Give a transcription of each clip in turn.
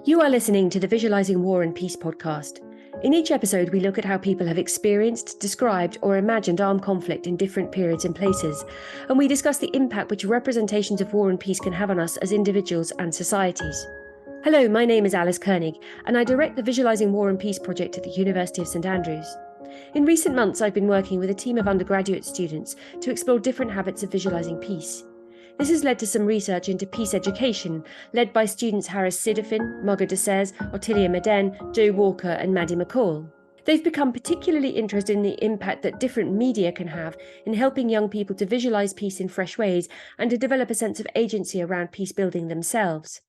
You are listening to the Visualising War and Peace podcast. In each episode, we look at how people have experienced, described, or imagined armed conflict in different periods and places, and we discuss the impact which representations of war and peace can have on us as individuals and societies. Hello, my name is Alice Koenig, and I direct the Visualising War and Peace project at the University of St Andrews. In recent months, I've been working with a team of undergraduate students to explore different habits of visualising peace. This has led to some research into peace education, led by students Harris Siderfin, Margot Desez, Ottilia Meden, Joe Walker and Maddie McCall. They've become particularly interested in the impact that different media can have in helping young people to visualise peace in fresh ways and to develop a sense of agency around peace building themselves.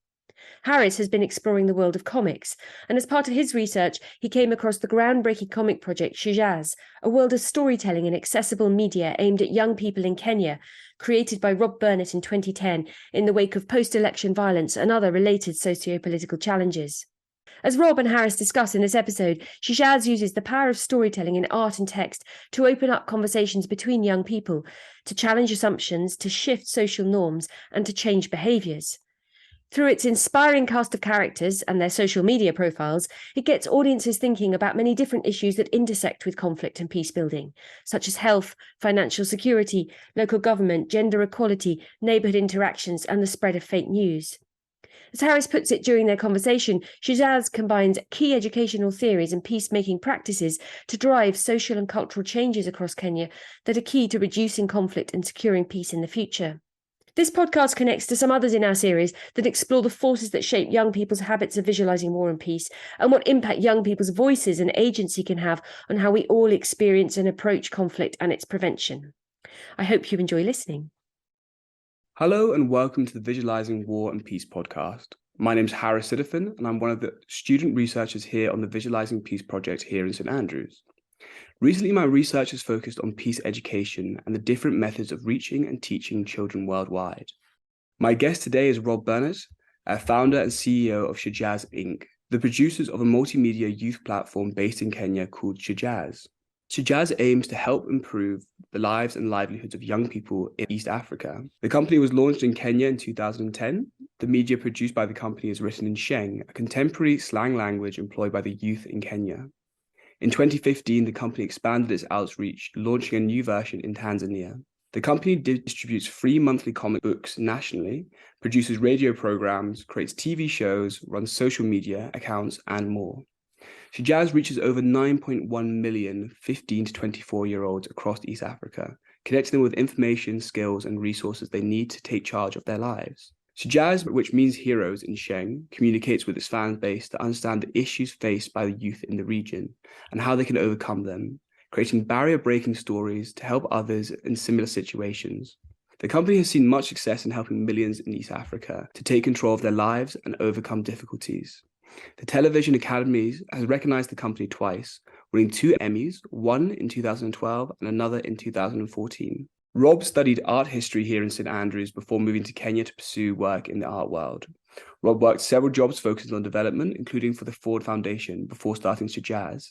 Harris has been exploring the world of comics, and as part of his research, he came across the groundbreaking comic project Shujaaz, a world of storytelling in accessible media aimed at young people in Kenya, created by Rob Burnet in 2010 in the wake of post-election violence and other related socio-political challenges. As Rob and Harris discuss in this episode, Shujaaz uses the power of storytelling in art and text to open up conversations between young people, to challenge assumptions, to shift social norms, and to change behaviours. Through its inspiring cast of characters and their social media profiles, it gets audiences thinking about many different issues that intersect with conflict and peace building, such as health, financial security, local government, gender equality, neighbourhood interactions, and the spread of fake news. As Harris puts it during their conversation, Shujaaz combines key educational theories and peacemaking practices to drive social and cultural changes across Kenya that are key to reducing conflict and securing peace in the future. This podcast connects to some others in our series that explore the forces that shape young people's habits of visualising war and peace, and what impact young people's voices and agency can have on how we all experience and approach conflict and its prevention. I hope you enjoy listening. Hello and welcome to the Visualising War and Peace podcast. My name is Harris Siderfin and I'm one of the student researchers here on the Visualising Peace project here in St Andrews. Recently, my research has focused on peace education and the different methods of reaching and teaching children worldwide. My guest today is Rob Burnet, founder and CEO of Shujaaz Inc, the producers of a multimedia youth platform based in Kenya called Shujaaz. Shujaaz aims to help improve the lives and livelihoods of young people in East Africa. The company was launched in Kenya in 2010. The media produced by the company is written in Sheng, a contemporary slang language employed by the youth in Kenya. In 2015, the company expanded its outreach, launching a new version in Tanzania. The company distributes free monthly comic books nationally, produces radio programs, creates TV shows, runs social media accounts, and more. Shujaaz reaches over 9.1 million 15 to 24-year-olds across East Africa, connecting them with information, skills, and resources they need to take charge of their lives. Shujaaz, which means heroes in Sheng, communicates with its fan base to understand the issues faced by the youth in the region and how they can overcome them, creating barrier-breaking stories to help others in similar situations. The company has seen much success in helping millions in East Africa to take control of their lives and overcome difficulties. The Television Academy has recognized the company twice, winning 2 Emmys, one in 2012 and another in 2014. Rob studied art history here in St Andrews before moving to Kenya to pursue work in the art world. Rob worked several jobs focused on development, including for the Ford Foundation, before starting Shujaaz.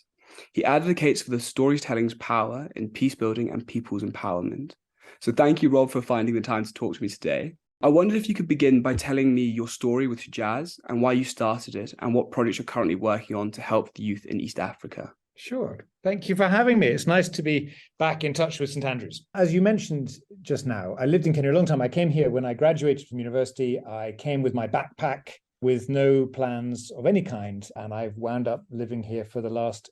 He advocates for the storytelling's power in peace building and people's empowerment. So thank you, Rob, for finding the time to talk to me today. I wondered if you could begin by telling me your story with Shujaaz and why you started it and what projects you're currently working on to help the youth in East Africa. Sure. Thank you for having me. It's nice to be back in touch with St Andrews. As you mentioned just now, I lived in Kenya a long time. I came here when I graduated from university. I came with my backpack with no plans of any kind, and I've wound up living here for the last,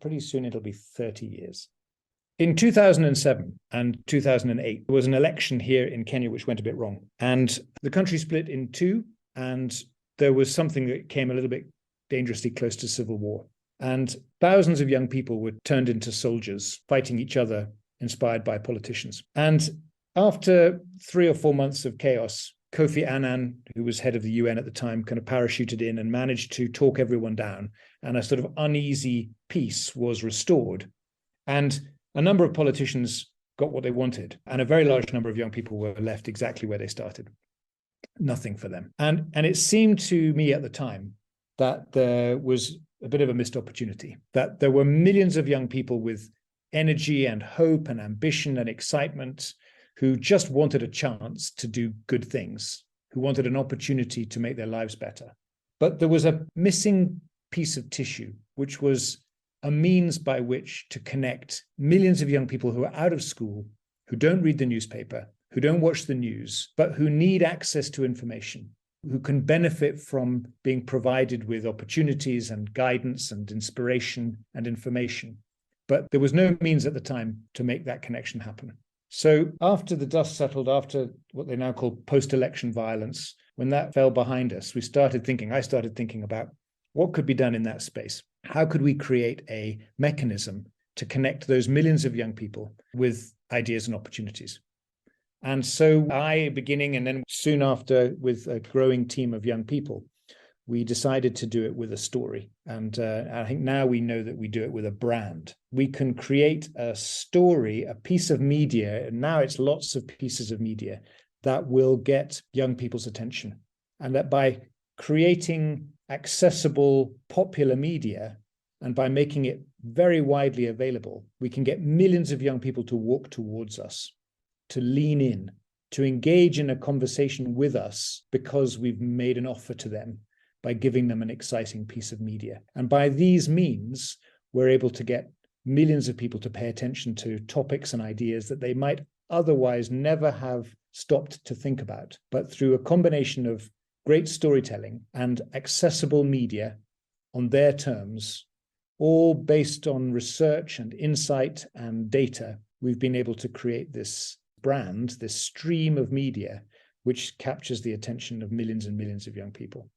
pretty soon it'll be 30 years. In 2007 and 2008, there was an election here in Kenya which went a bit wrong. And the country split in two, and there was something that came a little bit dangerously close to civil war. And thousands of young people were turned into soldiers, fighting each other, inspired by politicians. And after 3 or 4 months of chaos, Kofi Annan, who was head of the UN at the time, kind of parachuted in and managed to talk everyone down. And a sort of uneasy peace was restored. And a number of politicians got what they wanted. And a very large number of young people were left exactly where they started. Nothing for them. And it seemed to me at the time that there was a bit of a missed opportunity, that there were millions of young people with energy and hope and ambition and excitement who just wanted a chance to do good things, who wanted an opportunity to make their lives better. But there was a missing piece of tissue, which was a means by which to connect millions of young people who are out of school, who don't read the newspaper, who don't watch the news, but who need access to information, who can benefit from being provided with opportunities and guidance and inspiration and information. But there was no means at the time to make that connection happen. So after the dust settled, after what they now call post-election violence, when that fell behind us, I started thinking about what could be done in that space. How could we create a mechanism to connect those millions of young people with ideas and opportunities? And so beginning and then soon after with a growing team of young people, we decided to do it with a story. And I think now we know that we do it with a brand. We can create a story, a piece of media, and now it's lots of pieces of media that will get young people's attention. And that by creating accessible, popular media, and by making it very widely available, we can get millions of young people to walk towards us, to lean in, to engage in a conversation with us because we've made an offer to them by giving them an exciting piece of media. And by these means, we're able to get millions of people to pay attention to topics and ideas that they might otherwise never have stopped to think about. But through a combination of great storytelling and accessible media on their terms, all based on research and insight and data, we've been able to create this brand, this stream of media, which captures the attention of millions and millions of young people.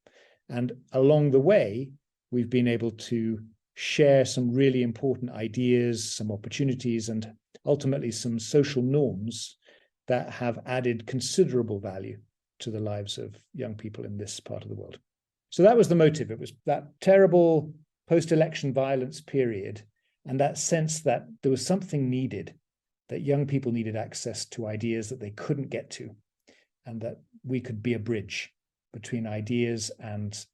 And along the way, we've been able to share some really important ideas, some opportunities, and ultimately some social norms that have added considerable value to the lives of young people in this part of the world. So that was the motive. It was that terrible post-election violence period and that sense that there was something needed, that young people needed access to ideas that they couldn't get to, and that we could be a bridge between ideas and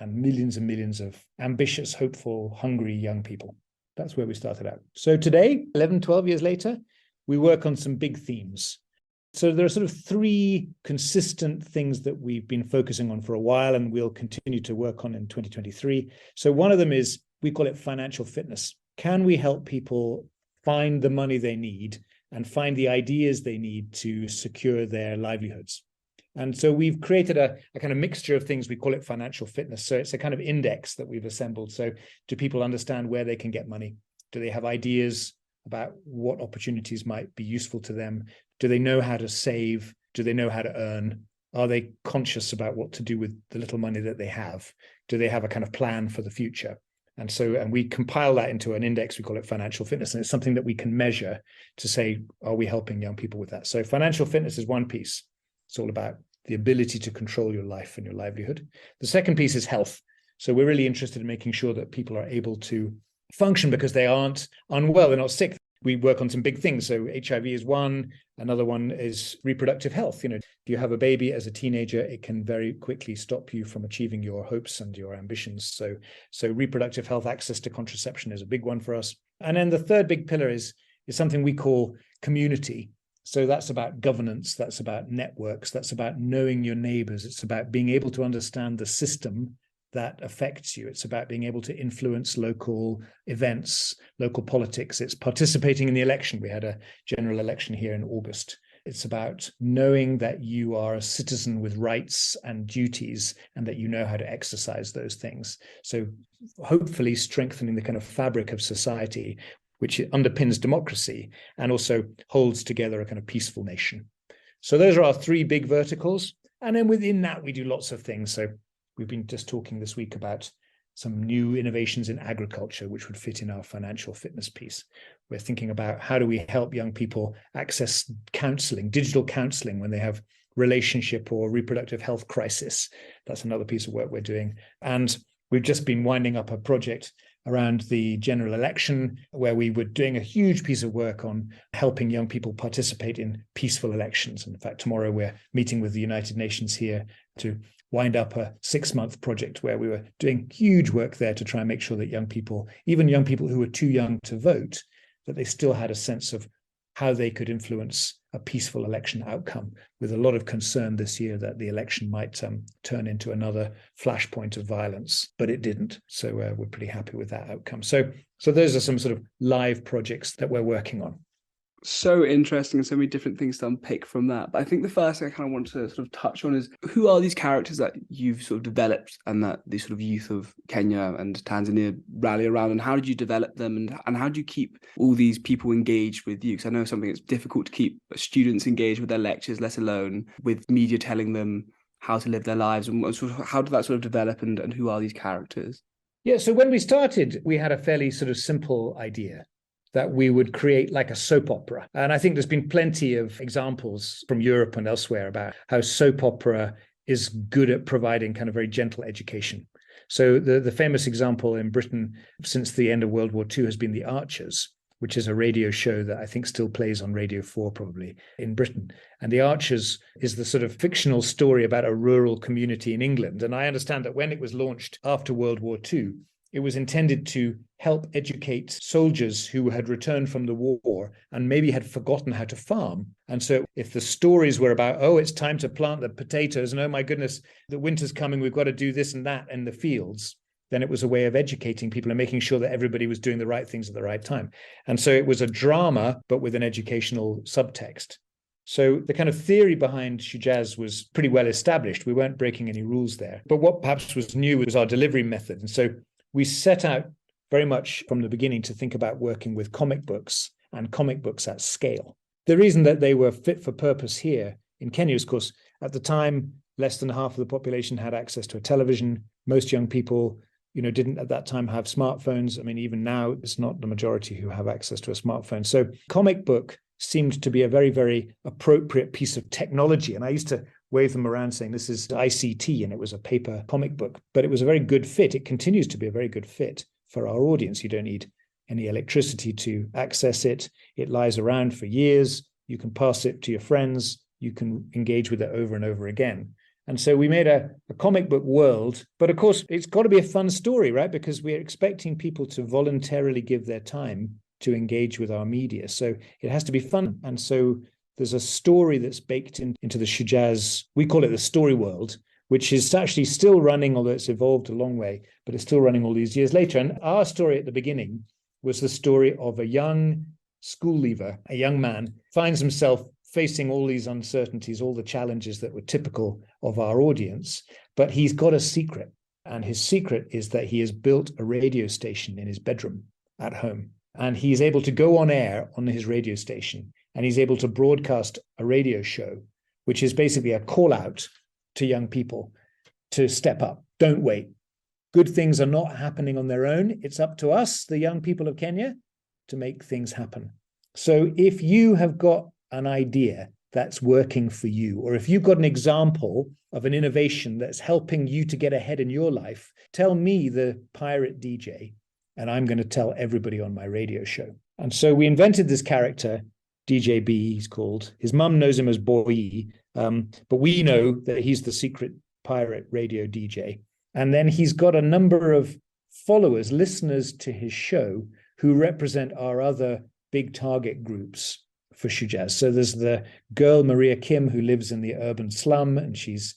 millions and millions of ambitious, hopeful, hungry young people. That's where we started out. So today, 11, 12 years later, we work on some big themes. So there are sort of three consistent things that we've been focusing on for a while and we'll continue to work on in 2023. So one of them is, we call it financial fitness. Can we help people find the money they need and find the ideas they need to secure their livelihoods? And so we've created a kind of mixture of things. We call it financial fitness. So it's a kind of index that we've assembled. So do people understand where they can get money? Do they have ideas about what opportunities might be useful to them? Do they know how to save? Do they know how to earn? Are they conscious about what to do with the little money that they have? Do they have a kind of plan for the future? And we compile that into an index. We call it financial fitness. And it's something that we can measure to say, are we helping young people with that? So financial fitness is one piece. It's all about the ability to control your life and your livelihood. The second piece is health. So we're really interested in making sure that people are able to function because they aren't unwell, they're not sick. We work on some big things. So HIV is one. Another one is reproductive health. If you have a baby as a teenager, it can very quickly stop you from achieving your hopes and your ambitions. So reproductive health, access to contraception is a big one for us. And then the third big pillar is something we call community. So that's about governance, that's about networks, that's about knowing your neighbors. It's about being able to understand the system that affects you. It's about being able to influence local events, local politics. It's participating in the election. We had a general election here in August. It's about knowing that you are a citizen with rights and duties and that you know how to exercise those things. So hopefully strengthening the kind of fabric of society, which underpins democracy and also holds together a kind of peaceful nation. So those are our three big verticals. And then within that, we do lots of things. So we've been just talking this week about some new innovations in agriculture, which would fit in our financial fitness piece. We're thinking about how do we help young people access counseling, digital counseling when they have relationship or reproductive health crisis. That's another piece of work we're doing. And we've just been winding up a project around the general election, where we were doing a huge piece of work on helping young people participate in peaceful elections. And in fact, tomorrow we're meeting with the United Nations here to wind up a 6-month project where we were doing huge work there to try and make sure that young people, even young people who were too young to vote, that they still had a sense of how they could influence a peaceful election outcome, with a lot of concern this year that the election might turn into another flashpoint of violence, but it didn't. So we're pretty happy with that outcome. So those are some sort of live projects that we're working on. So interesting, and so many different things to unpick from that. But I think the first thing I kind of want to sort of touch on is, who are these characters that you've sort of developed and that the sort of youth of Kenya and Tanzania rally around, and how did you develop them, and how do you keep all these people engaged with you? Because I know something that's difficult to keep students engaged with their lectures, let alone with media telling them how to live their lives, and sort of, how did that sort of develop, and who are these characters? Yeah, so when we started, we had a fairly sort of simple idea that we would create like a soap opera. And I think there's been plenty of examples from Europe and elsewhere about how soap opera is good at providing kind of very gentle education. So the famous example in Britain since the end of World War II has been The Archers, which is a radio show that I think still plays on Radio 4 probably in Britain. And The Archers is the sort of fictional story about a rural community in England. And I understand that when it was launched after World War II, it was intended to help educate soldiers who had returned from the war and maybe had forgotten how to farm. And so if the stories were about, oh, it's time to plant the potatoes, and oh my goodness, the winter's coming, we've got to do this and that in the fields, then it was a way of educating people and making sure that everybody was doing the right things at the right time. And so it was a drama, but with an educational subtext. So the kind of theory behind Shujaaz was pretty well established. We weren't breaking any rules there. But what perhaps was new was our delivery method. And so we set out very much from the beginning to think about working with comic books and comic books at scale. The reason that they were fit for purpose here in Kenya is, of course, at the time, less than half of the population had access to a television. Most young people, didn't at that time have smartphones. I mean, even now, it's not the majority who have access to a smartphone. So comic book seemed to be a very, very appropriate piece of technology. And I used to wave them around saying this is ICT, and it was a paper comic book, but it was a very good fit. It continues to be a very good fit for our audience. You don't need any electricity to access it. It lies around for years. You can pass it to your friends. You can engage with it over and over again. And so we made a comic book world, but of course, it's got to be a fun story, right? Because we're expecting people to voluntarily give their time to engage with our media. So it has to be fun. And so there's a story that's baked into the Shujaaz, we call it the story world, which is actually still running, although it's evolved a long way, but it's still running all these years later. And our story at the beginning was the story of a young school leaver, a young man, finds himself facing all these uncertainties, all the challenges that were typical of our audience, but he's got a secret. And his secret is that he has built a radio station in his bedroom at home. And he's able to go on air on his radio station, and he's able to broadcast a radio show, which is basically a call out to young people to step up. Don't wait. Good things are not happening on their own. It's up to us, the young people of Kenya, to make things happen. So if you have got an idea that's working for you, or if you've got an example of an innovation that's helping you to get ahead in your life, tell me, the pirate DJ, and I'm going to tell everybody on my radio show. And so we invented this character, DJ B, he's called. His mum knows him as Boy, but we know that he's the secret pirate radio DJ. And then he's got a number of followers, listeners to his show, who represent our other big target groups for Shujaaz. So there's the girl, Maria Kim, who lives in the urban slum, and she's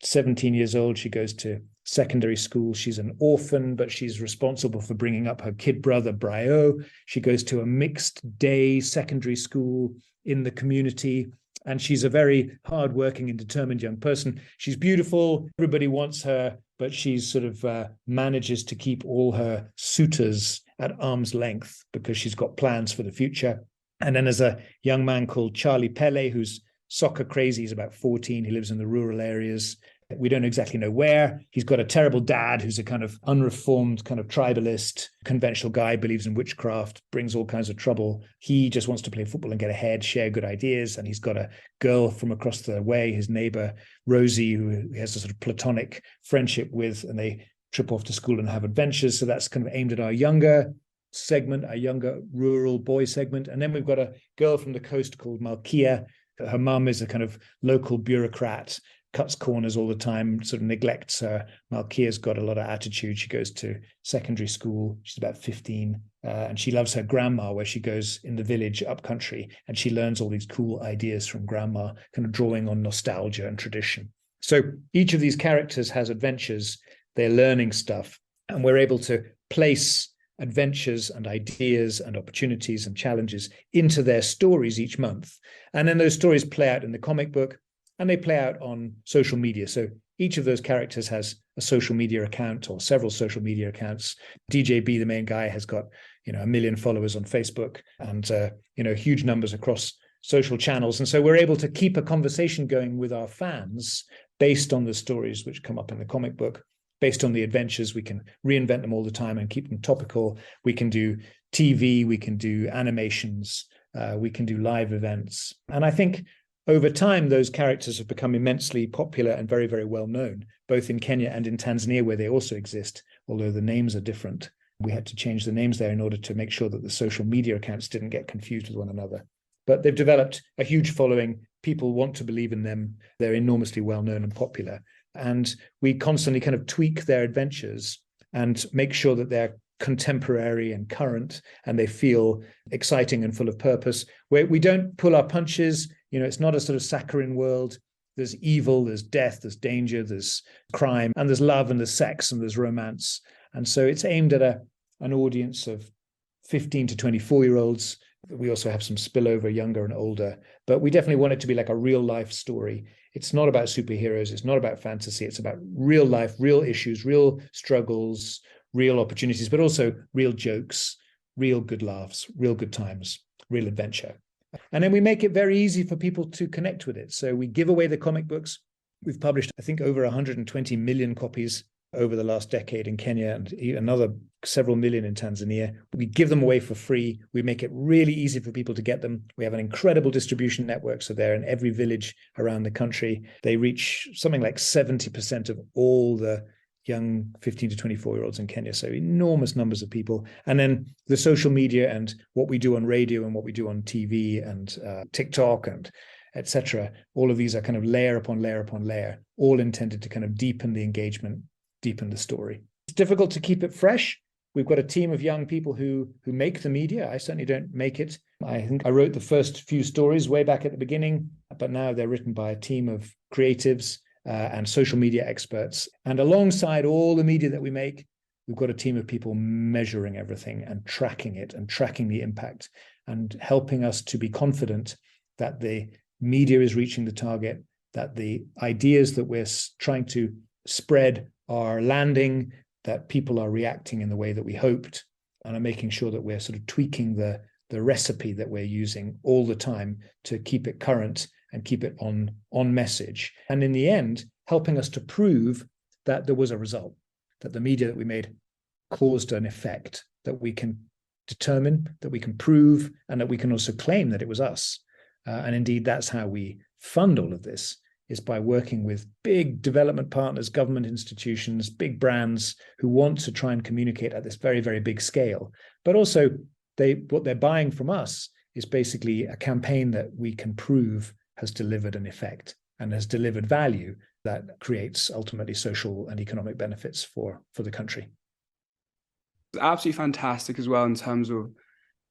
17 years old. She goes to secondary school. She's an orphan, but she's responsible for bringing up her kid brother, Brio. She goes to a mixed day secondary school in the community, and she's a very hardworking and determined young person. She's beautiful. Everybody wants her, but she's sort of manages to keep all her suitors at arm's length because she's got plans for the future. And then there's a young man called Charlie Pele, who's soccer crazy. He's about 14. He lives in the rural areas. We don't exactly know where. He's got a terrible dad who's a kind of unreformed, kind of tribalist, conventional guy, believes in witchcraft, brings all kinds of trouble. He just wants to play football and get ahead, share good ideas. And he's got a girl from across the way, his neighbor, Rosie, who he has a sort of platonic friendship with, and they trip off to school and have adventures. So that's kind of aimed at our younger segment, our younger rural boy segment. And then we've got a girl from the coast called Malkia. Her mum is a kind of local bureaucrat, cuts corners all the time, sort of neglects her. Malkia's got a lot of attitude. She goes to secondary school. She's about 15. And she loves her grandma, where she goes in the village up country and she learns all these cool ideas from grandma, kind of drawing on nostalgia and tradition. So each of these characters has adventures. They're learning stuff, and we're able to place adventures and ideas and opportunities and challenges into their stories each month. And then those stories play out in the comic book, and they play out on social media. So each of those characters has a social media account or several social media accounts. DJB, the main guy, has got 1 million followers on Facebook and huge numbers across social channels. And so we're able to keep a conversation going with our fans based on the stories which come up in the comic book. Based on the adventures, we can reinvent them all the time and keep them topical. We can do TV, we can do animations, we can do live events. And I think over time, those characters have become immensely popular and very, very well known, both in Kenya and in Tanzania, where they also exist, although the names are different. We had to change the names there in order to make sure that the social media accounts didn't get confused with one another. But they've developed a huge following. People want to believe in them. They're enormously well known and popular. And we constantly kind of tweak their adventures and make sure that they're contemporary and current, and they feel exciting and full of purpose. We don't pull our punches. It's not a sort of saccharine world. There's evil, there's death, there's danger, there's crime, and there's love, and there's sex, and there's romance. And so it's aimed at an audience of 15 to 24-year-olds. We also have some spillover, younger and older, but we definitely want it to be like a real life story. It's not about superheroes. It's not about fantasy. It's about real life, real issues, real struggles, real opportunities, but also real jokes, real good laughs, real good times, real adventure. And then we make it very easy for people to connect with it. So we give away the comic books. We've published, I think, over 120 million copies over the last decade in Kenya and another several million in Tanzania. We give them away for free. We make it really easy for people to get them. We have an incredible distribution network. So they're in every village around the country. They reach something like 70% of all the young 15 to 24-year-olds in Kenya. So enormous numbers of people. And then the social media and what we do on radio and what we do on TV and TikTok and etc. All of these are kind of layer upon layer upon layer, all intended to kind of deepen the engagement, deepen the story. It's difficult to keep it fresh. We've got a team of young people who make the media. I certainly don't make it. I think I wrote the first few stories way back at the beginning, but now they're written by a team of creatives and social media experts. And alongside all the media that we make, we've got a team of people measuring everything and tracking it and tracking the impact and helping us to be confident that the media is reaching the target, that the ideas that we're trying to spread are landing, that people are reacting in the way that we hoped, and are making sure that we're sort of tweaking the recipe that we're using all the time to keep it current and keep it on message. And in the end, helping us to prove that there was a result, that the media that we made caused an effect, that we can determine, that we can prove, and that we can also claim that it was us. And indeed, that's how we fund all of this, is by working with big development partners, government institutions, big brands who want to try and communicate at this very, very big scale. But also, what they're buying from us is basically a campaign that we can prove has delivered an effect and has delivered value that creates ultimately social and economic benefits for the country. It's absolutely fantastic as well in terms of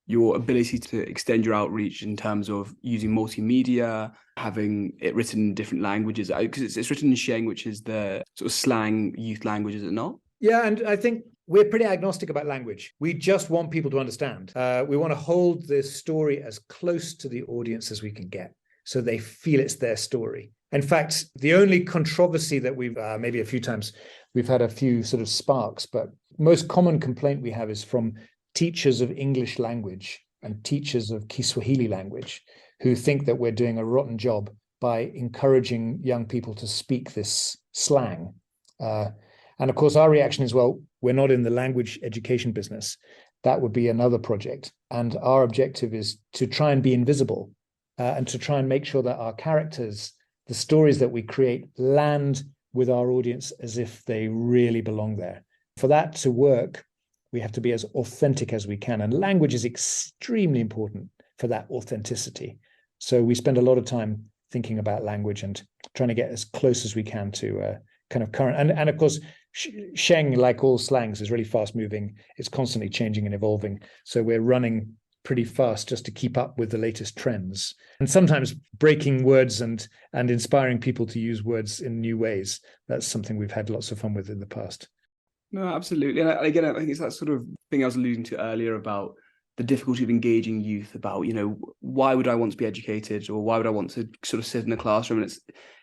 your ability to extend your outreach in terms of using multimedia, having it written in different languages, because it's written in Sheng, which is the sort of slang youth language, is it not? Yeah, and I think we're pretty agnostic about language. We just want people to understand. We want to hold this story as close to the audience as we can get, so they feel it's their story. In fact, the only controversy that we've, maybe a few times, we've had a few sort of sparks, but most common complaint we have is from teachers of English language and teachers of Kiswahili language who think that we're doing a rotten job by encouraging young people to speak this slang. And of course, our reaction is, well, we're not in the language education business. That would be another project. And our objective is to try and be invisible and to try and make sure that our characters, the stories that we create, land with our audience as if they really belong there. For that to work, we have to be as authentic as we can. And language is extremely important for that authenticity. So we spend a lot of time thinking about language and trying to get as close as we can to kind of current. And of course, Sheng, like all slangs, is really fast moving. It's constantly changing and evolving. So we're running pretty fast just to keep up with the latest trends, and sometimes breaking words and inspiring people to use words in new ways. That's something we've had lots of fun with in the past. No, absolutely. And again, I think it's that sort of thing I was alluding to earlier about the difficulty of engaging youth about, why would I want to be educated, or why would I want to sort of sit in a classroom? And it's,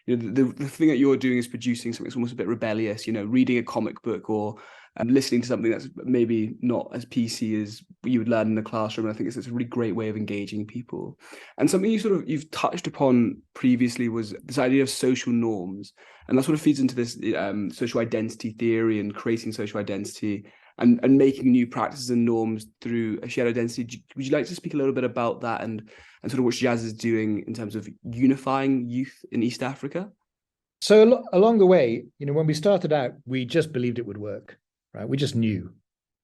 the thing that you're doing is producing something that's almost a bit rebellious, reading a comic book or listening to something that's maybe not as PC as you would learn in the classroom. And I think it's a really great way of engaging people. And something you've touched upon previously was this idea of social norms. And that sort of feeds into this social identity theory and creating social identity and making new practices and norms through a shared identity. Would you like to speak a little bit about that and sort of what Shujaaz is doing in terms of unifying youth in East Africa? So along the way, when we started out, we just believed it would work, right? We just knew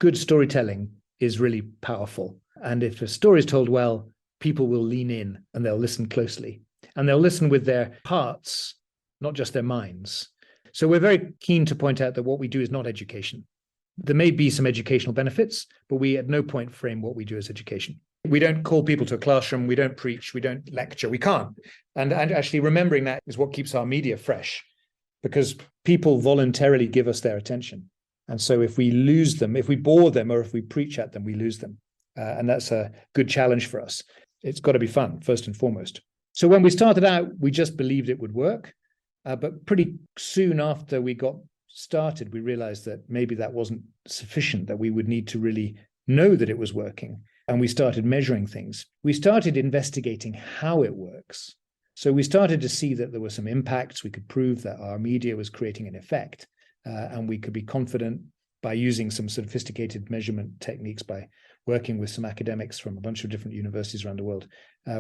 good storytelling is really powerful. And if a story is told well, people will lean in and they'll listen closely. And they'll listen with their hearts, not just their minds. So we're very keen to point out that what we do is not education. There may be some educational benefits, but we at no point frame what we do as education. We don't call people to a classroom. We don't preach. We don't lecture. We can't. And actually remembering that is what keeps our media fresh, because people voluntarily give us their attention. And so if we lose them, if we bore them, or if we preach at them, we lose them. And that's a good challenge for us. It's got to be fun, first and foremost. So when we started out, we just believed it would work. But pretty soon after we got started, we realized that maybe that wasn't sufficient, that we would need to really know that it was working. And we started measuring things. We started investigating how it works. So we started to see that there were some impacts. We could prove that our media was creating an effect. And we could be confident by using some sophisticated measurement techniques, by working with some academics from a bunch of different universities around the world.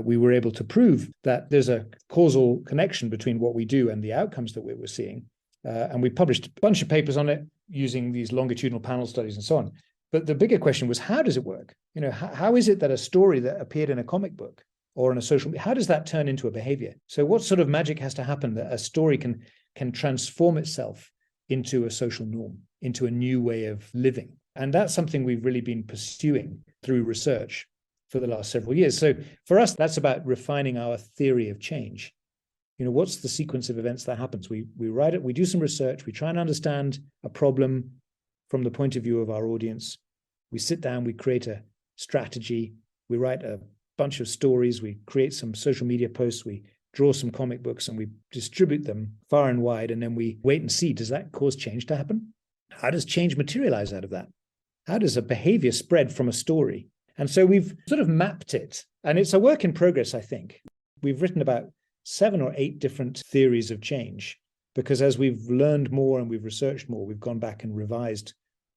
We were able to prove that there's a causal connection between what we do and the outcomes that we were seeing. And we published a bunch of papers on it using these longitudinal panel studies and so on. But the bigger question was, how does it work? How is it that a story that appeared in a comic book or in a social media, how does that turn into a behavior? So what sort of magic has to happen that a story can transform itself into a social norm, into a new way of living? And that's something we've really been pursuing through research for the last several years. So for us, that's about refining our theory of change. What's the sequence of events that happens? We write it, we do some research, we try and understand a problem from the point of view of our audience. We sit down, we create a strategy, we write a bunch of stories, we create some social media posts, we draw some comic books, and we distribute them far and wide. And then we wait and see, does that cause change to happen? How does change materialize out of that? How does a behavior spread from a story? And so we've sort of mapped it, and it's a work in progress, I think. We've written about 7 or 8 different theories of change, because as we've learned more and we've researched more, we've gone back and revised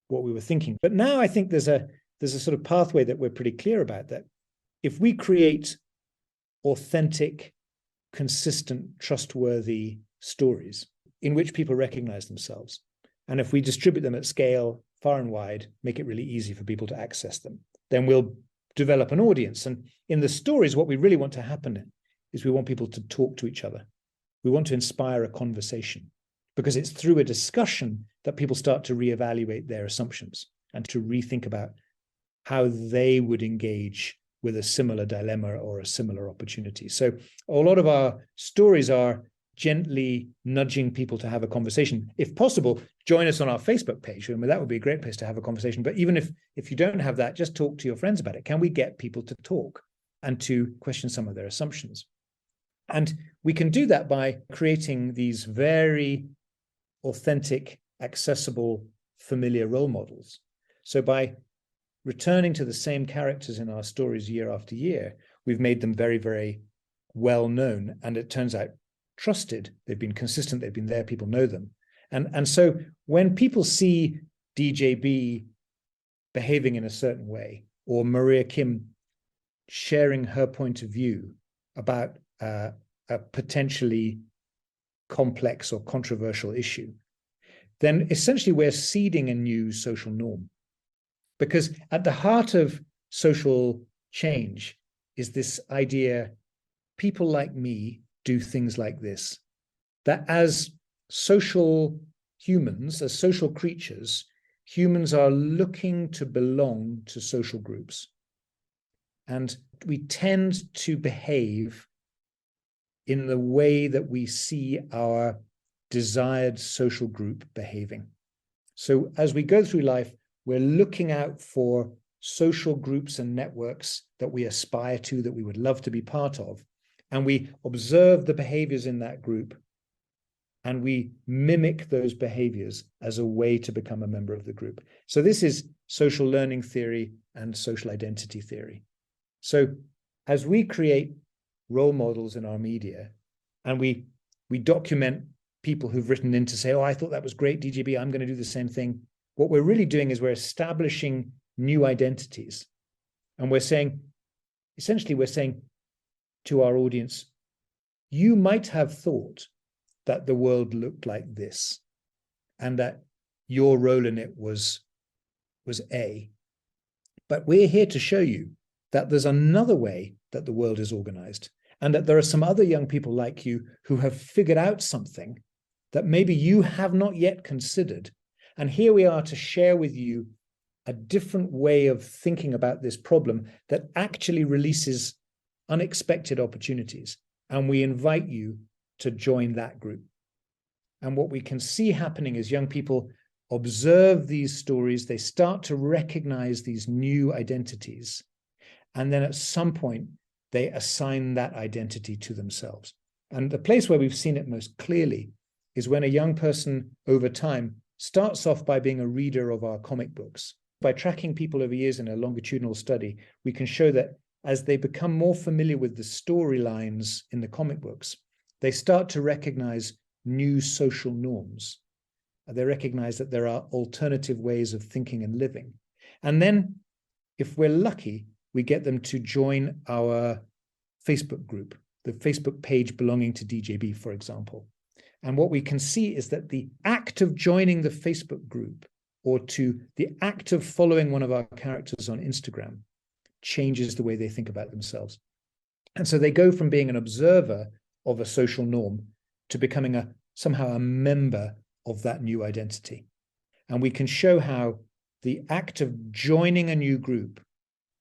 what we were thinking. But now I think there's a sort of pathway that we're pretty clear about, that if we create authentic, consistent, trustworthy stories in which people recognize themselves, and if we distribute them at scale, far and wide, make it really easy for people to access them, then we'll develop an audience. And in the stories, what we really want to happen is we want people to talk to each other. We want to inspire a conversation, because it's through a discussion that people start to reevaluate their assumptions and to rethink about how they would engage with a similar dilemma or a similar opportunity. So a lot of our stories are gently nudging people to have a conversation. If possible, join us on our Facebook page. That would be a great place to have a conversation. But even if you don't have that, just talk to your friends about it. Can we get people to talk and to question some of their assumptions? And we can do that by creating these very authentic, accessible, familiar role models. So by returning to the same characters in our stories year after year, we've made them very, very well known. And it turns out trusted. They've been consistent. They've been there. People know them. And so when people see DJB behaving in a certain way, or Maria Kim sharing her point of view about a potentially complex or controversial issue, then essentially we're seeding a new social norm. Because at the heart of social change is this idea, people like me do things like this, that as social humans, as social creatures, humans are looking to belong to social groups. And we tend to behave in the way that we see our desired social group behaving. So as we go through life, we're looking out for social groups and networks that we aspire to, that we would love to be part of. And we observe the behaviors in that group, and we mimic those behaviors as a way to become a member of the group. So this is social learning theory and social identity theory. So as we create role models in our media, and we document people who've written in to say, oh, I thought that was great, DJB, I'm going to do the same thing. What we're really doing is we're establishing new identities. And we're saying, essentially, we're saying to our audience, you might have thought that the world looked like this, and that your role in it was A. But we're here to show you that there's another way that the world is organized, and that there are some other young people like you who have figured out something that maybe you have not yet considered. And here we are to share with you a different way of thinking about this problem that actually releases unexpected opportunities. And we invite you to join that group. And what we can see happening is young people observe these stories, they start to recognize these new identities, and then at some point, they assign that identity to themselves. And the place where we've seen it most clearly is when a young person over time starts off by being a reader of our comic books. By tracking people over years in a longitudinal study, we can show that as they become more familiar with the storylines in the comic books, they start to recognize new social norms. They recognize that there are alternative ways of thinking and living. And then, if we're lucky, we get them to join our Facebook group, the Facebook page belonging to DJB, for example. And what we can see is that the act of joining the Facebook group, or to the act of following one of our characters on Instagram, changes the way they think about themselves. And so they go from being an observer of a social norm to becoming somehow a member of that new identity. And we can show how the act of joining a new group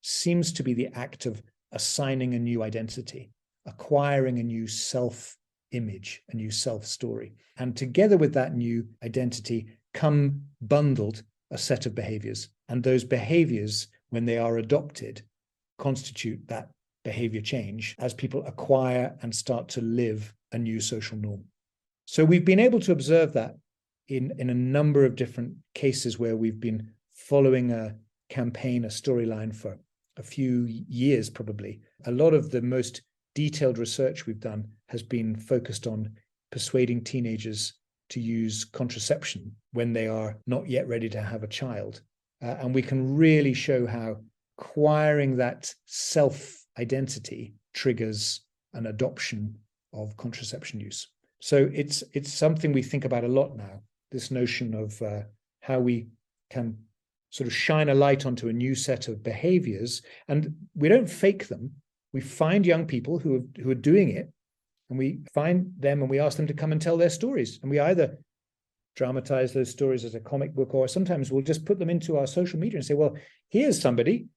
seems to be the act of assigning a new identity, acquiring a new self-image, a new self-story. And together with that new identity come bundled a set of behaviors. And those behaviors, when they are adopted, constitute that behavior change as people acquire and start to live a new social norm. So we've been able to observe that in a number of different cases where we've been following a campaign, a storyline for a few years probably. A lot of the most detailed research we've done has been focused on persuading teenagers to use contraception when they are not yet ready to have a child. And we can really show how acquiring that self-identity triggers an adoption of contraception use. So it's something we think about a lot now, this notion of how we can sort of shine a light onto a new set of behaviors. And we don't fake them. We find young people who are doing it, and we find them and we ask them to come and tell their stories. And we either dramatize those stories as a comic book, or sometimes we'll just put them into our social media and say, well, here's somebody,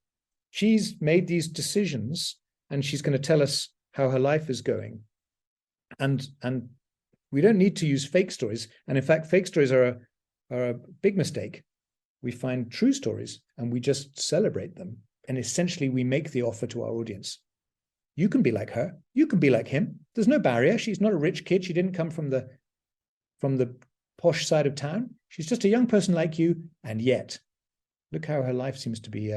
she's made these decisions and she's going to tell us how her life is going. And we don't need to use fake stories. And in fact, fake stories are a big mistake. We find true stories and we just celebrate them. And essentially we make the offer to our audience. You can be like her. You can be like him. There's no barrier. She's not a rich kid. She didn't come from the posh side of town. She's just a young person like you. And yet, look how her life seems to be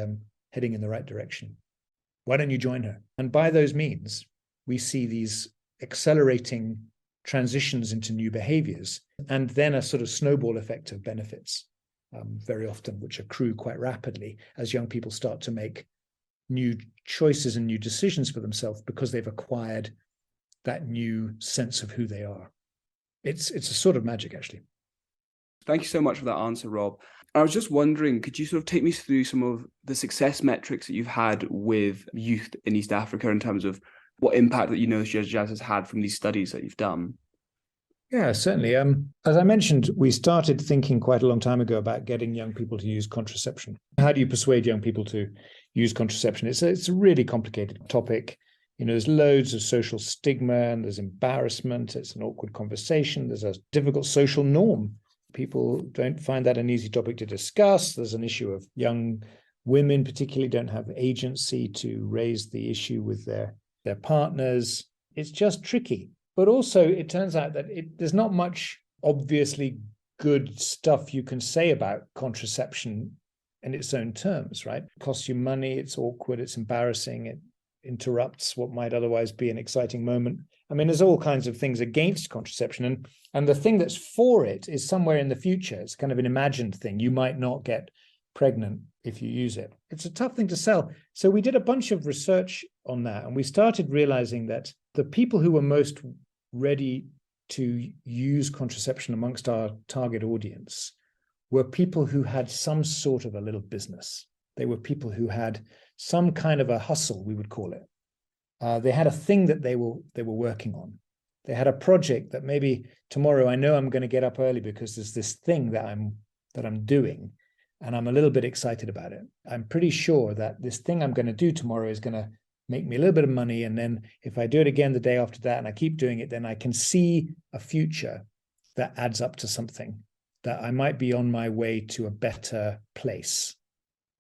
heading in the right direction. Why don't you join her? And by those means, we see these accelerating transitions into new behaviors, and then a sort of snowball effect of benefits, very often, which accrue quite rapidly as young people start to make new choices and new decisions for themselves because they've acquired that new sense of who they are. It's a sort of magic, actually. Thank you so much for that answer, Rob. I was just wondering, could you sort of take me through some of the success metrics that you've had with youth in East Africa in terms of what impact that Shujaaz has had from these studies that you've done? Yeah, certainly. As I mentioned, we started thinking quite a long time ago about getting young people to use contraception. How do you persuade young people to use contraception? It's a really complicated topic. There's loads of social stigma and there's embarrassment. It's an awkward conversation. There's a difficult social norm. People don't find that an easy topic to discuss. There's an issue of young women particularly don't have agency to raise the issue with their partners. It's just tricky. But also, it turns out that there's not much obviously good stuff you can say about contraception in its own terms, right? It costs you money, it's awkward, it's embarrassing, it interrupts what might otherwise be an exciting moment. I mean, there's all kinds of things against contraception, and the thing that's for it is somewhere in the future. It's kind of an imagined thing. You might not get pregnant if you use it. It's a tough thing to sell. So we did a bunch of research on that, and we started realizing that the people who were most ready to use contraception amongst our target audience were people who had some sort of a little business. They were people who had some kind of a hustle, we would call it. They had a thing that they were working on. They had a project that maybe tomorrow I know I'm going to get up early because there's this thing that I'm doing, and I'm a little bit excited about it. I'm pretty sure that this thing I'm going to do tomorrow is going to make me a little bit of money. And then if I do it again the day after that and I keep doing it, then I can see a future that adds up to something, that I might be on my way to a better place.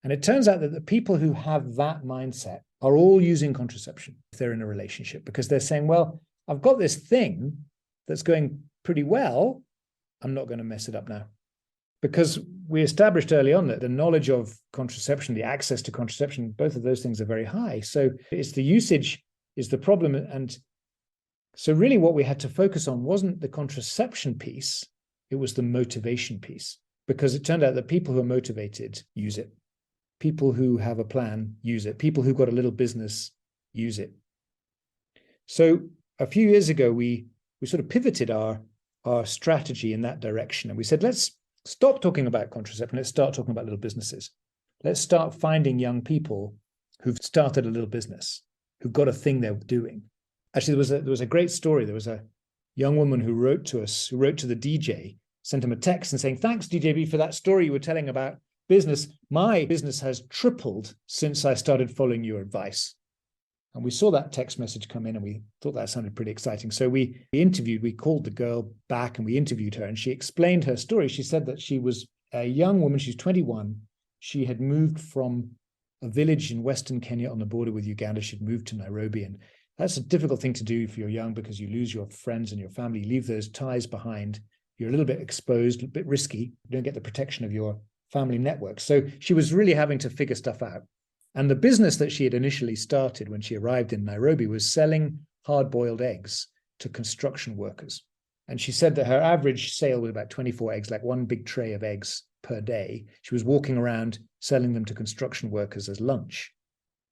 And it turns out that the people who have that mindset are all using contraception if they're in a relationship, because they're saying, well, I've got this thing that's going pretty well. I'm not going to mess it up now. Because we established early on that the knowledge of contraception, the access to contraception, both of those things are very high. So it's the usage is the problem. And so really what we had to focus on wasn't the contraception piece, it was the motivation piece. Because it turned out that people who are motivated use it. People who have a plan use it. People who've got a little business use it. So a few years ago, we sort of pivoted our strategy in that direction. And we said, let's stop talking about contraception. Let's start talking about little businesses. Let's start finding young people who've started a little business, who've got a thing they're doing. Actually, there was a great story. There was a young woman who wrote to us, who wrote to the DJ, sent him a text and saying, thanks, DJB, for that story you were telling about business. My business has tripled since I started following your advice. And we saw that text message come in and we thought that sounded pretty exciting. So we called the girl back and we interviewed her, and she explained her story. She said that she was a young woman, she's 21. She had moved from a village in Western Kenya on the border with Uganda. She'd moved to Nairobi, and that's a difficult thing to do if you're young because you lose your friends and your family, you leave those ties behind. You're a little bit exposed, a bit risky. You don't get the protection of your family network. So she was really having to figure stuff out. And the business that she had initially started when she arrived in Nairobi was selling hard-boiled eggs to construction workers. And she said that her average sale was about 24 eggs, like one big tray of eggs per day. She was walking around selling them to construction workers as lunch.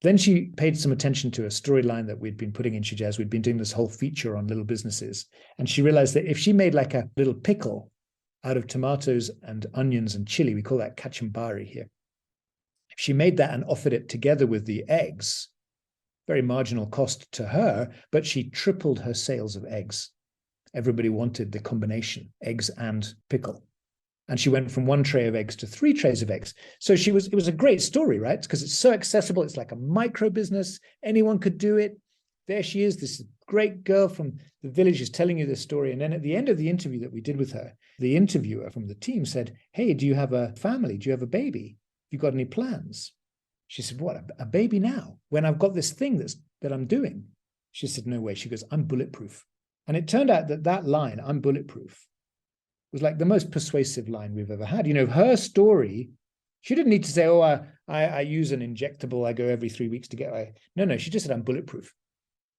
Then she paid some attention to a storyline that we'd been putting in Shujaaz. We'd been doing this whole feature on little businesses. And she realized that if she made like a little pickle out of tomatoes and onions and chili, we call that kachumbari here. She made that and offered it together with the eggs, very marginal cost to her, but she tripled her sales of eggs. Everybody wanted the combination, eggs and pickle. And she went from one tray of eggs to 3 trays of eggs. So it was a great story, right? Because it's so accessible. It's like a micro business. Anyone could do it. There she is, this great girl from the village is telling you this story. And then at the end of the interview that we did with her, the interviewer from the team said, hey, do you have a family? Do you have a baby? You got any plans? She said, what, a baby now? When I've got this thing that I'm doing? She said, no way. She goes, I'm bulletproof. And it turned out that line, I'm bulletproof, was like the most persuasive line we've ever had. Her story, she didn't need to say, oh, I use an injectable. I go every 3 weeks to get away. No, she just said, I'm bulletproof.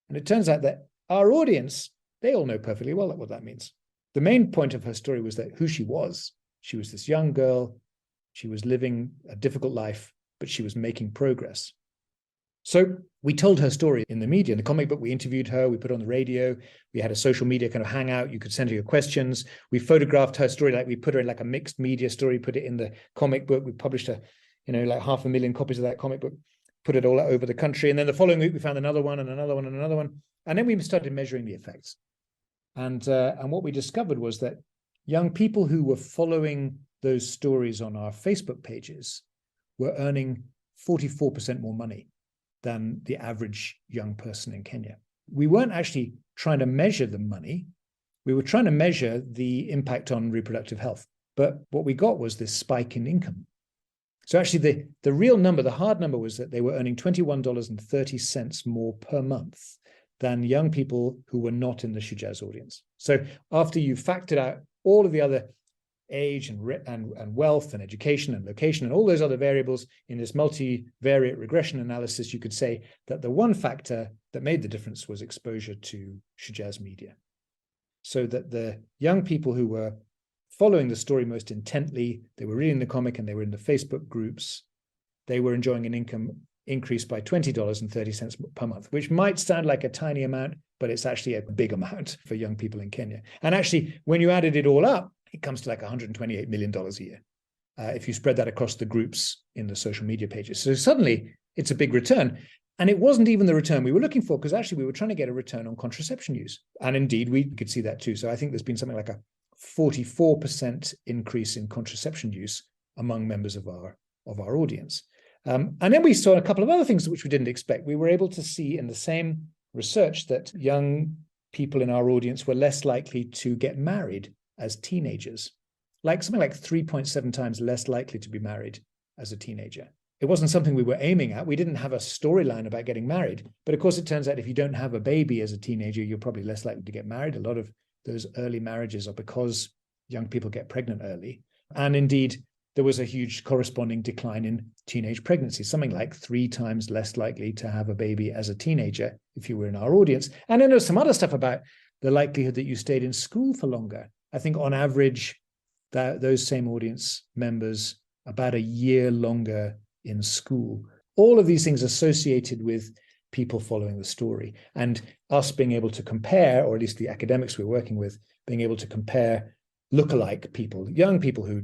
And it turns out that our audience, they all know perfectly well what that means. The main point of her story was that who she was this young girl. She was living a difficult life, but she was making progress. So we told her story in the media, in the comic book. We interviewed her, we put her on the radio, we had a social media kind of hangout. You could send her your questions. We photographed her story, like we put her in like a mixed media story, put it in the comic book. We published like 500,000 copies of that comic book. put it all over the country. And then the following week, we found another one and another one and another one. And then we started measuring the effects. And what we discovered was that young people who were following those stories on our Facebook pages were earning 44% more money than the average young person in Kenya. We weren't actually trying to measure the money. We were trying to measure the impact on reproductive health. But what we got was this spike in income. So actually the real number, the hard number, was that they were earning $21.30 more per month than young people who were not in the Shujaaz audience. So after you factored out all of the other age and wealth and education and location and all those other variables in this multivariate regression analysis, you could say that the one factor that made the difference was exposure to Shujaaz media. So that the young people who were following the story most intently, they were reading the comic and they were in the Facebook groups, they were enjoying an income increase by $20.30 per month, which might sound like a tiny amount, but it's actually a big amount for young people in Kenya. And actually, when you added it all up, it comes to like $128 million a year, if you spread that across the groups in the social media pages. So suddenly, it's a big return. And it wasn't even the return we were looking for, because actually we were trying to get a return on contraception use. And indeed, we could see that too. So I think there's been something like a 44% increase in contraception use among members of our audience. And then we saw a couple of other things which we didn't expect. We were able to see in the same research that young people in our audience were less likely to get married as teenagers, like something like 3.7 times less likely to be married as a teenager. It wasn't something we were aiming at. We didn't have a storyline about getting married. But of course, it turns out if you don't have a baby as a teenager, you're probably less likely to get married. A lot of those early marriages are because young people get pregnant early. And indeed, there was a huge corresponding decline in teenage pregnancy, something like 3 times less likely to have a baby as a teenager if you were in our audience. And then there's some other stuff about the likelihood that you stayed in school for longer. I think on average, those same audience members about a year longer in school. All of these things associated with people following the story, and us being able to compare, or at least the academics we're working with, being able to compare lookalike people, young people who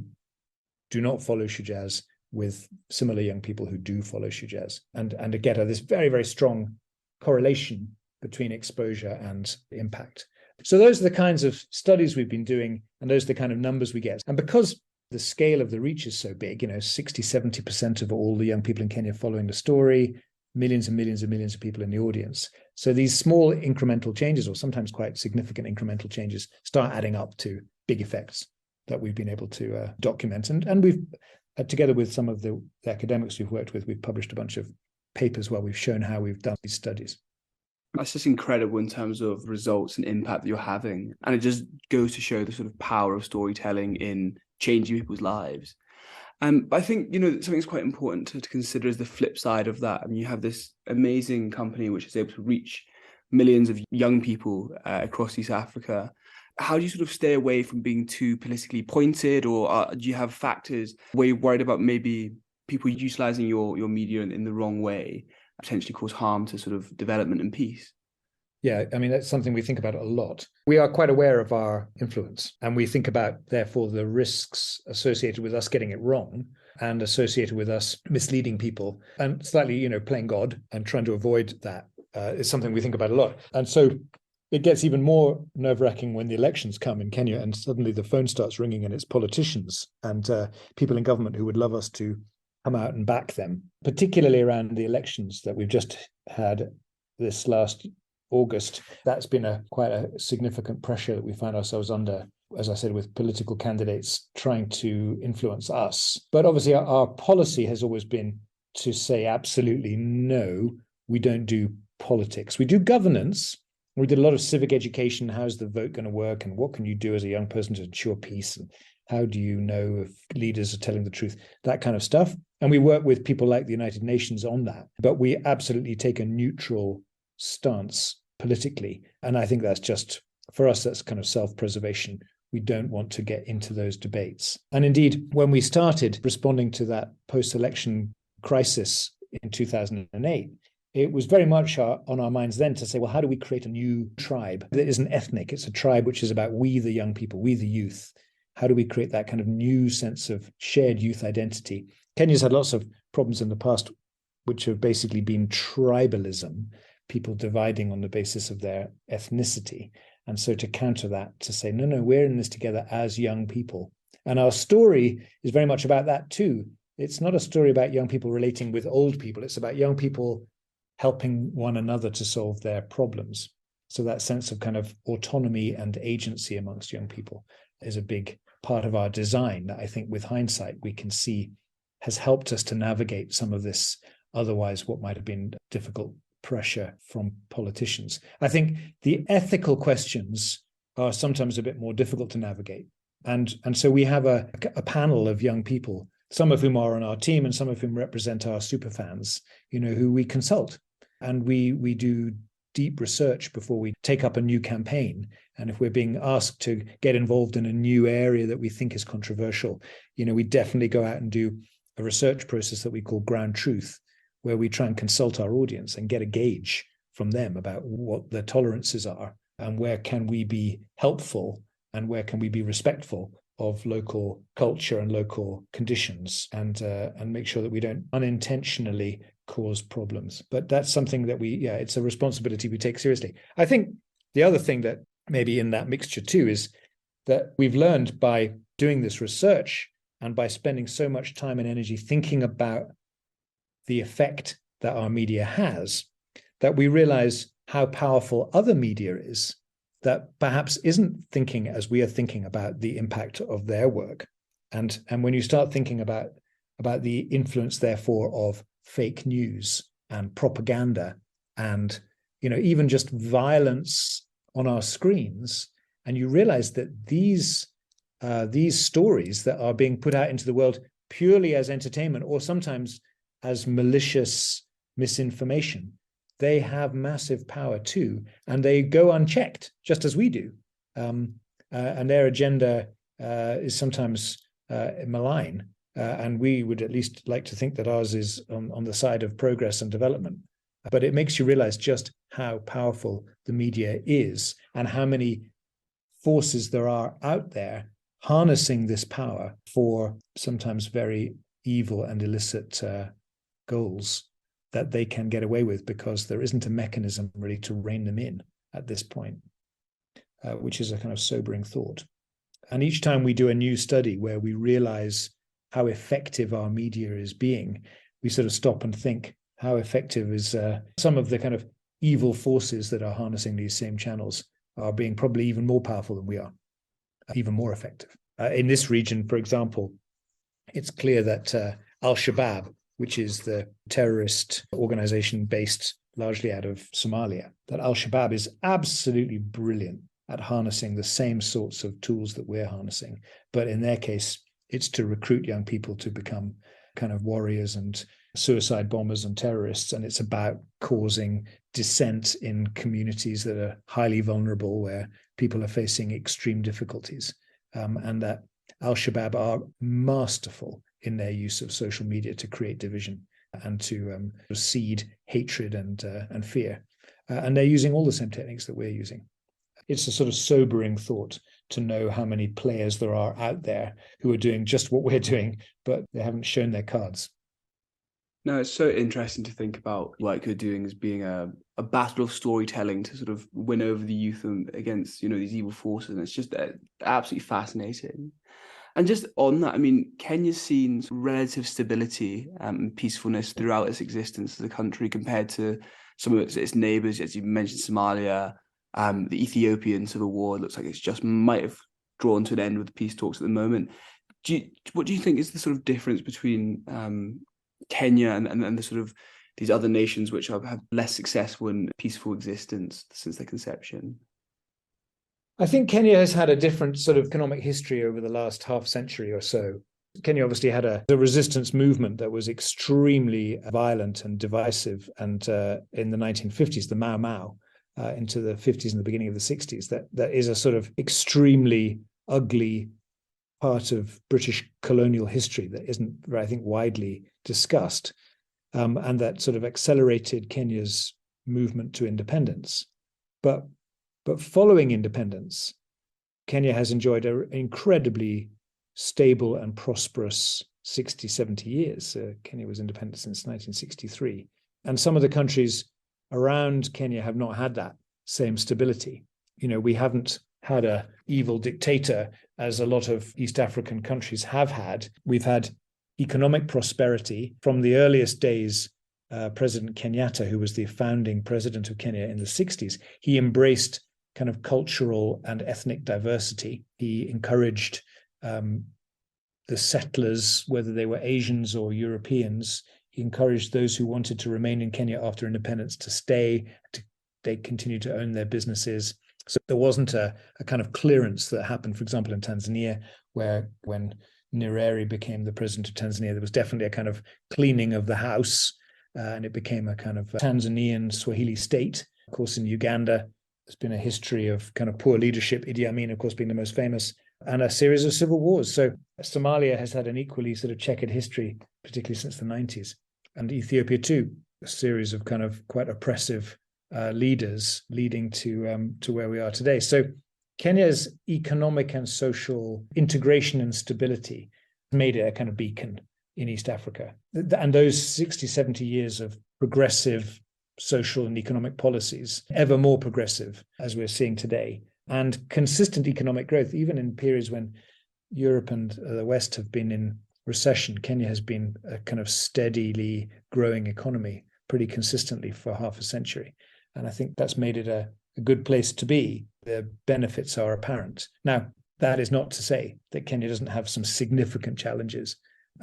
do not follow Shujaaz with similar young people who do follow Shujaaz, and to get this very, very strong correlation between exposure and impact. So those are the kinds of studies we've been doing, and those are the kind of numbers we get. And because the scale of the reach is so big, 60, 70% of all the young people in Kenya following the story, millions and millions and millions of people in the audience. So these small incremental changes, or sometimes quite significant incremental changes, start adding up to big effects that we've been able to document. And we've, together with some of the academics we've worked with, we've published a bunch of papers where we've shown how we've done these studies. That's just incredible in terms of results and impact that you're having. And it just goes to show the sort of power of storytelling in changing people's lives. But I think, something that's quite important to consider is the flip side of that. I mean, you have this amazing company which is able to reach millions of young people across East Africa. How do you sort of stay away from being too politically pointed, or do you have factors where you're worried about maybe people utilizing your media in the wrong way, potentially cause harm to sort of development and peace? Yeah, I mean, that's something we think about a lot. We are quite aware of our influence, and we think about, therefore, the risks associated with us getting it wrong and associated with us misleading people and slightly, playing God and trying to avoid that is something we think about a lot. And so it gets even more nerve-wracking when the elections come in Kenya and suddenly the phone starts ringing and it's politicians and people in government who would love us to come out and back them, particularly around the elections that we've just had this last August. That's been quite a significant pressure that we find ourselves under, as I said, with political candidates trying to influence us. But obviously our policy has always been to say absolutely no, we don't do politics. We do governance. We did a lot of civic education. How's the vote going to work? And what can you do as a young person to ensure peace? And how do you know if leaders are telling the truth? That kind of stuff. And we work with people like the United Nations on that. But we absolutely take a neutral stance politically. And I think that's just, for us, that's kind of self-preservation. We don't want to get into those debates. And indeed, when we started responding to that post-election crisis in 2008, it was very much on our minds then to say, well, how do we create a new tribe that isn't ethnic? It's a tribe which is about we, the young people, we, the youth. How do we create that kind of new sense of shared youth identity? Kenya's had lots of problems in the past which have basically been tribalism, people dividing on the basis of their ethnicity. And so to counter that, to say, no, we're in this together as young people. And our story is very much about that too. It's not a story about young people relating with old people. It's about young people helping one another to solve their problems. So that sense of kind of autonomy and agency amongst young people is a big part of our design that I think with hindsight we can see has helped us to navigate some of this otherwise what might have been difficult pressure from politicians. I think the ethical questions are sometimes a bit more difficult to navigate. And so we have a panel of young people, some of whom are on our team and some of whom represent our superfans, who we consult. And we do deep research before we take up a new campaign. And if we're being asked to get involved in a new area that we think is controversial, we definitely go out and do a research process that we call ground truth, where we try and consult our audience and get a gauge from them about what their tolerances are and where can we be helpful and where can we be respectful of local culture and local conditions and make sure that we don't unintentionally cause problems. But that's something that it's a responsibility we take seriously. I think the other thing that maybe in that mixture too is that we've learned by doing this research and by spending so much time and energy thinking about the effect that our media has, that we realize how powerful other media is that perhaps isn't thinking as we are thinking about the impact of their work. And when you start thinking about the influence, therefore, of fake news and propaganda and, even just violence on our screens, and you realize that these stories that are being put out into the world purely as entertainment or sometimes as malicious misinformation, they have massive power too, and they go unchecked, just as we do. And their agenda is sometimes malign, and we would at least like to think that ours is on the side of progress and development. But it makes you realize just how powerful the media is and how many forces there are out there harnessing this power for sometimes very evil and illicit goals that they can get away with because there isn't a mechanism really to rein them in at this point, which is a kind of sobering thought. And each time we do a new study where we realize how effective our media is being, we sort of stop and think, how effective is some of the kind of evil forces that are harnessing these same channels are being probably even more powerful than we are, even more effective. In this region, for example, it's clear that Al-Shabaab, which is the terrorist organization based largely out of Somalia, that Al-Shabaab is absolutely brilliant at harnessing the same sorts of tools that we're harnessing. But in their case, it's to recruit young people to become kind of warriors and suicide bombers and terrorists. And it's about causing dissent in communities that are highly vulnerable, where people are facing extreme difficulties. And that Al-Shabaab are masterful in their use of social media to create division and to seed hatred and fear. And they're using all the same techniques that we're using. It's a sort of sobering thought to know how many players there are out there who are doing just what we're doing, but they haven't shown their cards. No, it's so interesting to think about what you're doing as being a battle of storytelling to sort of win over the youth and against, these evil forces. And it's just absolutely fascinating. And just on that, I mean, Kenya's seen relative stability and peacefulness throughout its existence as a country compared to some of its neighbours, as you mentioned, Somalia, the Ethiopian civil war. It looks like it's just might have drawn to an end with the peace talks at the moment. What do you think is the sort of difference between Kenya and the sort of these other nations which have less successful and peaceful existence since their conception? I think Kenya has had a different sort of economic history over the last half century or so. Kenya obviously had a resistance movement that was extremely violent and divisive. And in the 1950s, the Mau Mau, into the 50s and the beginning of the 60s, that is a sort of extremely ugly part of British colonial history that isn't, I think, widely discussed, and that sort of accelerated Kenya's movement to independence. But following independence, Kenya has enjoyed an incredibly stable and prosperous 60, 70 years. Kenya was independent since 1963. And some of the countries around Kenya have not had that same stability. We haven't had an evil dictator as a lot of East African countries have had. We've had economic prosperity from the earliest days. President Kenyatta, who was the founding president of Kenya in the 60s, he embraced kind of cultural and ethnic diversity. He encouraged the settlers, whether they were Asians or Europeans. He encouraged those who wanted to remain in Kenya after independence to stay, they continue to own their businesses. So there wasn't a kind of clearance that happened, for example, in Tanzania, where when Nyerere became the president of Tanzania, there was definitely a kind of cleaning of the house, and it became a kind of Tanzanian Swahili state. Of course, in Uganda, there's been a history of kind of poor leadership, Idi Amin, of course, being the most famous, and a series of civil wars. So Somalia has had an equally sort of checkered history, particularly since the 90s. And Ethiopia too, a series of kind of quite oppressive leaders leading to where we are today. So Kenya's economic and social integration and stability made it a kind of beacon in East Africa. And those 60, 70 years of progressive social and economic policies, ever more progressive as we're seeing today, and consistent economic growth, even in periods when Europe and the West have been in recession, Kenya has been a kind of steadily growing economy pretty consistently for half a century. And I think that's made it a good place to be. The benefits are apparent. Now, that is not to say that Kenya doesn't have some significant challenges.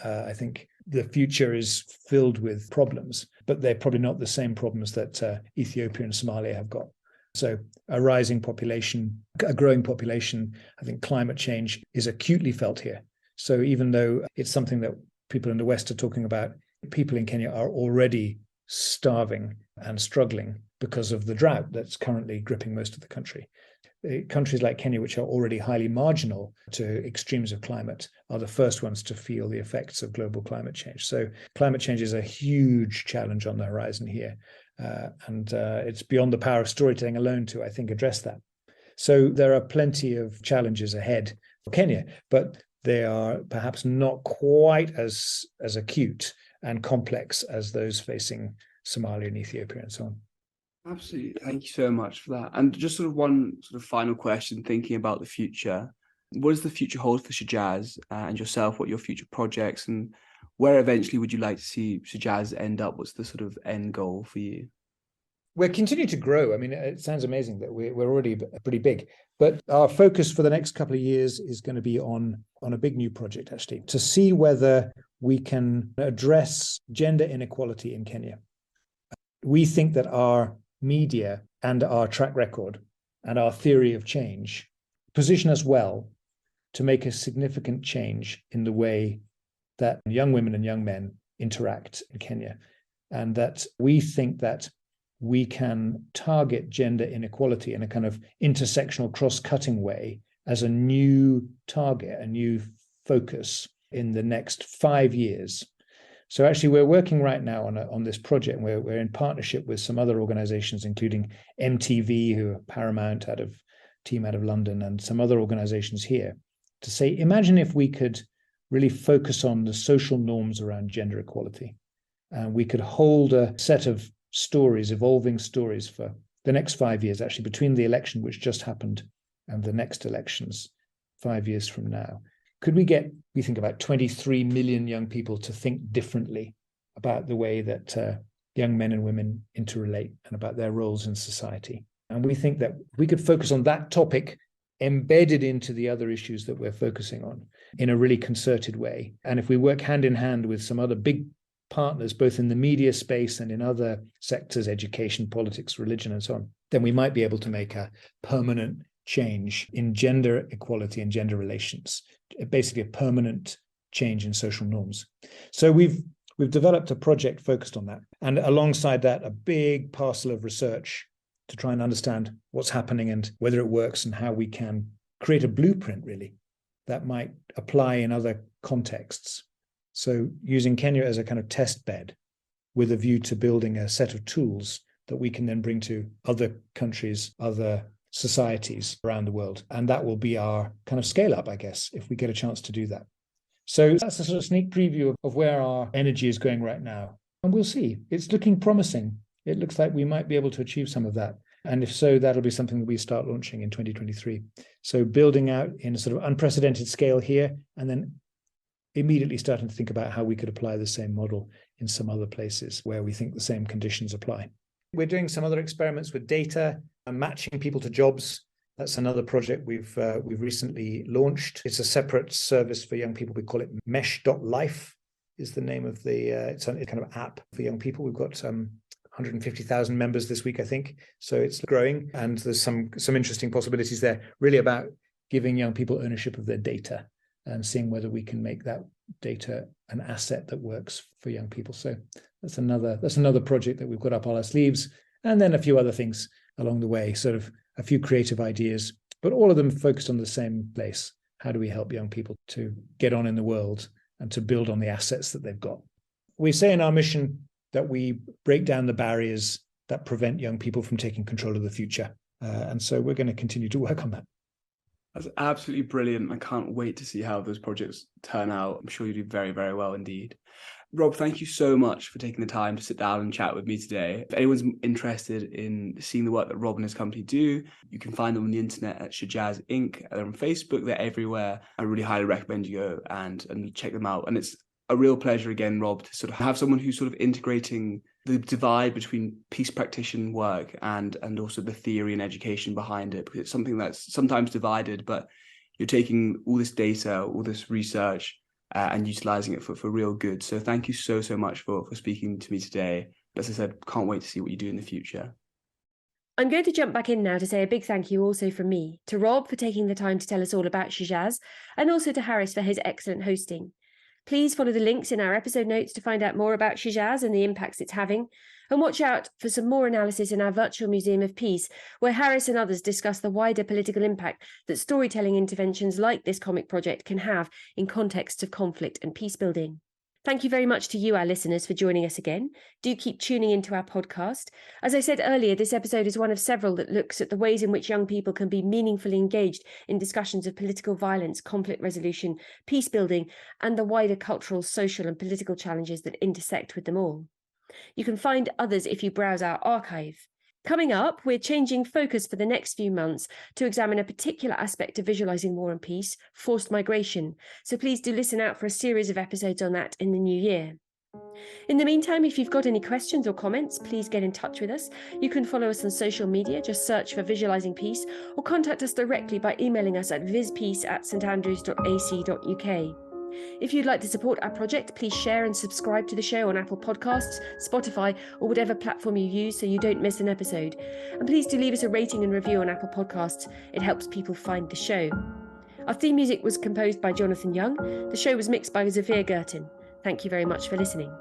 I think the future is filled with problems, but they're probably not the same problems that Ethiopia and Somalia have got. So a rising population, a growing population, I think climate change is acutely felt here. So even though it's something that people in the West are talking about, people in Kenya are already starving and struggling because of the drought that's currently gripping most of the country. Countries like Kenya, which are already highly marginal to extremes of climate, are the first ones to feel the effects of global climate change. So climate change is a huge challenge on the horizon here. And it's beyond the power of storytelling alone to, I think, address that. So there are plenty of challenges ahead for Kenya, but they are perhaps not quite as acute and complex as those facing Somalia and Ethiopia and so on. Absolutely. Thank you so much for that. And just sort of one sort of final question, thinking about the future. What does the future hold for Shujaaz and yourself? What are your future projects, and where eventually would you like to see Shujaaz end up? What's the sort of end goal for you? We're continuing to grow. I mean, it sounds amazing that we're already pretty big, but our focus for the next couple of years is going to be on a big new project, actually, to see whether we can address gender inequality in Kenya. We think that our media and our track record and our theory of change position us well to make a significant change in the way that young women and young men interact in Kenya. And that we think that we can target gender inequality in a kind of intersectional, cross-cutting way as a new target, a new focus in the next 5 years. So actually, we're working right now on this project, and we're in partnership with some other organizations, including MTV, who are Paramount team out of London, and some other organizations here, to say, imagine if we could really focus on the social norms around gender equality. And we could hold a set of stories, evolving stories for the next 5 years, actually, between the election which just happened and the next elections 5 years from now. Could we think about 23 million young people to think differently about the way that young men and women interrelate and about their roles in society? And we think that we could focus on that topic embedded into the other issues that we're focusing on in a really concerted way. And if we work hand in hand with some other big partners, both in the media space and in other sectors, education, politics, religion, and so on, then we might be able to make a permanent change in gender equality and gender relations, basically a permanent change in social norms. So we've developed a project focused on that. And alongside that, a big parcel of research to try and understand what's happening and whether it works and how we can create a blueprint, really, that might apply in other contexts. So using Kenya as a kind of test bed with a view to building a set of tools that we can then bring to other countries, other societies around the world. And that will be our kind of scale up, I guess, if we get a chance to do that. So that's a sort of sneak preview of where our energy is going right now. And we'll see. It's looking promising. It looks like we might be able to achieve some of that. And if so, that'll be something that we start launching in 2023. So building out in a sort of unprecedented scale here, and then immediately starting to think about how we could apply the same model in some other places where we think the same conditions apply. We're doing some other experiments with data and matching people to jobs. That's another project we've recently launched. It's a separate service for young people. We call it mesh.life is the name of the, it's a kind of app for young people. We've got 150,000 members this week, I think. So it's growing, and there's some interesting possibilities there, really about giving young people ownership of their data and seeing whether we can make that data an asset that works for young people. So that's another project that we've got up our sleeves, and then a few other things along the way, sort of a few creative ideas, but all of them focused on the same place. How do we help young people to get on in the world and to build on the assets that they've got? We say in our mission that we break down the barriers that prevent young people from taking control of the future. And so we're going to continue to work on that. That's absolutely brilliant. I can't wait to see how those projects turn out. I'm sure you do very, very well indeed. Rob, thank you so much for taking the time to sit down and chat with me today. If anyone's interested in seeing the work that Rob and his company do, you can find them on the internet at Shujaaz Inc. They're on Facebook, they're everywhere. I really highly recommend you go and check them out. And it's a real pleasure again, Rob, to sort of have someone who's sort of integrating the divide between peace practitioner work and also the theory and education behind it, because it's something that's sometimes divided, but you're taking all this data, all this research, and utilizing it for real good. So thank you so much for speaking to me today. As I said, can't wait to see what you do in the future. I'm going to jump back in now to say a big thank you also from me to Rob for taking the time to tell us all about Shujaaz, and also to Harris for his excellent hosting. Please follow the links in our episode notes to find out more about Shujaaz and the impacts it's having, and watch out for some more analysis in our virtual Museum of Peace, where Harris and others discuss the wider political impact that storytelling interventions like this comic project can have in contexts of conflict and peace building. Thank you very much to you, our listeners, for joining us again. Do keep tuning into our podcast. As I said earlier, this episode is one of several that looks at the ways in which young people can be meaningfully engaged in discussions of political violence, conflict resolution, peace building, and the wider cultural, social, and political challenges that intersect with them all. You can find others if you browse our archive. Coming up, we're changing focus for the next few months to examine a particular aspect of visualizing war and peace, forced migration. So please do listen out for a series of episodes on that in the new year. In the meantime, if you've got any questions or comments, please get in touch with us. You can follow us on social media, just search for Visualizing Peace, or contact us directly by emailing us at vispeace@standrews.ac.uk. If you'd like to support our project, please share and subscribe to the show on Apple Podcasts, Spotify, or whatever platform you use so you don't miss an episode. And please do leave us a rating and review on Apple Podcasts. It helps people find the show. Our theme music was composed by Jonathan Young. The show was mixed by Zafir Gertin. Thank you very much for listening.